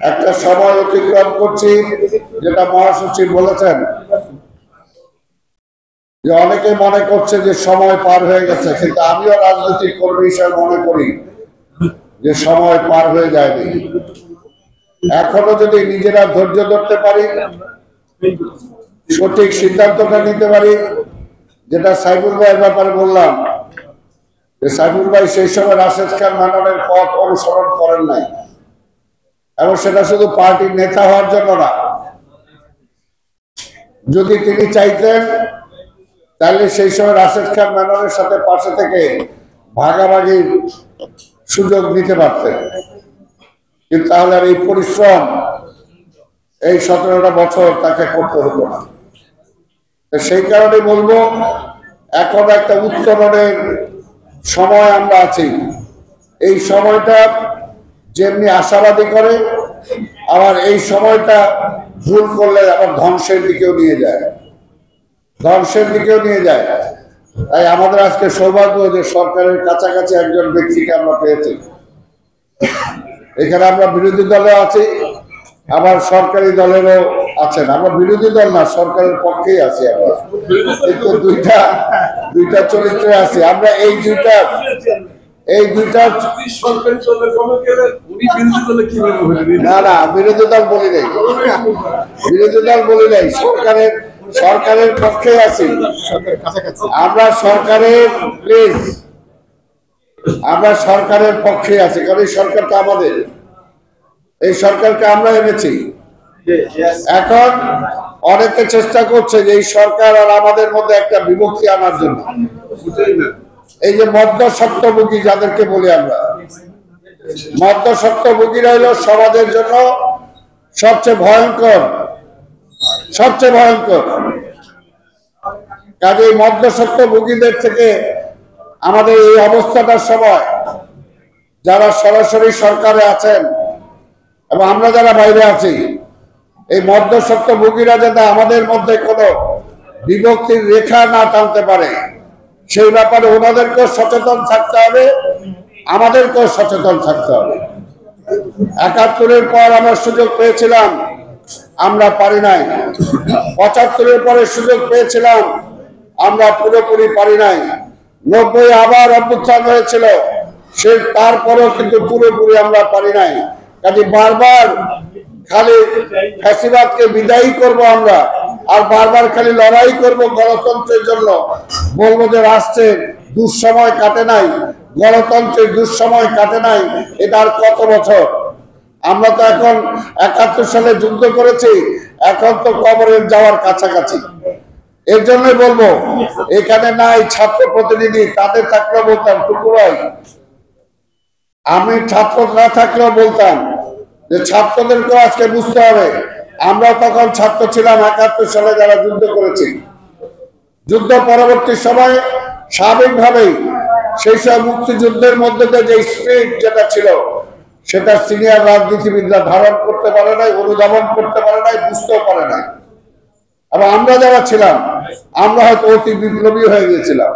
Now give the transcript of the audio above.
একটা সময় অতিক্রম করছি, যেটা মহাসচিব বলেছেন যে অনেকে মনে করছে যে সময় পার হয়ে গেছে, কিন্তু আমিও রাজনৈতিক কর্মী হিসেবে মনে করি যে সময় পার হয়ে যায়নি। এখনো যদি নিজেরা ধৈর্য ধরতে পারি, সঠিক সিদ্ধান্তটা নিতে পারি, যেটা সাইফুল ভাইয়ের ব্যাপারে বললাম যে সাইফুল ভাই সেই সময় রাশেদ খান মেননের পথ অনুসরণ করেন নাই, এবং সেটা শুধু পার্টির নেতা হওয়ার জন্য না। যদি তিনি চাইতেন তাহলে সেই সময় রাশেদ খান মেননের সাথে পাশে থেকে ভাগাভাগির সুযোগ নিতে পারতেন, কিন্তু তাহলে আর এই পরিশ্রম এই 17টা বছর তাকে করতে হতো না। সেই কারণে বলবো, এখন একটা উত্তরণের সময় আমরা আছি। এই সময়টা যেমনি আশাবাদী করে, আবার এই সময়টা ভুল করলে আবার ধ্বংসের দিকেও নিয়ে যায়, তাই আমাদের আজকে সৌভাগ্য যে সরকারের কাছাকাছি একজন ব্যক্তিকে আমরা পেয়েছি। এখানে আমরা বিরোধী দলে আছি, আবার সরকারি দলেরও আছেন। আমরা বিরোধী দল না, সরকারের পক্ষেই আছি আমরা, কিন্তু দুইটা চরিত্রে আছি আমরা। এই দুইটা না বিরোধী দল বলি নাই, সরকারের পক্ষে আছি আমরা। সরকারের পক্ষে আছি, কারণ এই সরকারটা আমাদের, এই সরকারকে আমরা এনেছি। এখন অনেকে চেষ্টা করছে যে এই সরকার আর আমাদের মধ্যে একটা বিভক্তি আনার জন্য। এই যে মধ্যস্বত্বভোগী যাদেরকে বলি আমরা, মধ্যস্বত্বভোগীরা হলো সমাজের জন্য সবচেয়ে ভয়ঙ্কর। কাজে এই মধ্যস্বত্বভোগীদের থেকে আমাদের এই অবস্থাটার সময় যারা সরাসরি সরকারে আছেন এবং আমরা যারা বাইরে আছি, এই মধ্যস্বত্বভোগীরা যাতে আমাদের মধ্যে কোনো বিভক্তির রেখা না টানতে পারে, সেই ব্যাপারে ওনাদেরকেও সচেতন থাকতে হবে, আমাদেরকেও সচেতন থাকতে হবে। ৭১-এর পর আমরা সুযোগ পেয়েছিলাম, আমরা পারি নাই। ৭৫-এর পরে সুযোগ পেয়েছিলাম, আমরা পুরোপুরি পারি নাই। ৯০ আবার অভ্যুত্থান হয়েছিল, সে তারপরেও কিন্তু পুরোপুরি আমরা পারি নাই। কাজে বারবার খালি ফ্যাসিবাদকে বিদায়ী করব আমরা, আর বারবার খালি লড়াই করব গণতন্ত্রের জন্য। বলবো যে রাষ্ট্রের দুঃসময় কাটে নাই, গণতন্ত্রের দুঃসময় কাটে নাই, এটা আর কত বছর? আমরা তো এখন ৭১ সালে যুদ্ধ করেছি, এখন তো কবরের যাওয়ার কাছাকাছি। এর জন্যই বলবো, এখানে নাই ছাত্র প্রতিনিধি, তাদের থাকলেও বলতাম টুকু ভাই, আমি ছাত্র না থাকলেও বলতাম যে ছাত্রদেরকেও আজকে বুঝতে হবে, আমরা তখন ছাত্র ছিলাম ৭১ সালে যারা যুদ্ধ করেছি। যুদ্ধ পরবর্তী সময়ে স্বাভাবিকভাবেই সেই সব মুক্তিযুদ্ধের মধ্যে যে স্পিরিট যেটা ছিল, সেটা সিনিয়র রাজনীতিবিদরা ধারণ করতে পারে নাই, অনুধাবন করতে পারে নাই, বুঝতেও পারে নাই। এবং আমরা যারা ছিলাম, আমরা হয়তো অতি বিপ্লবী হয়ে গিয়েছিলাম।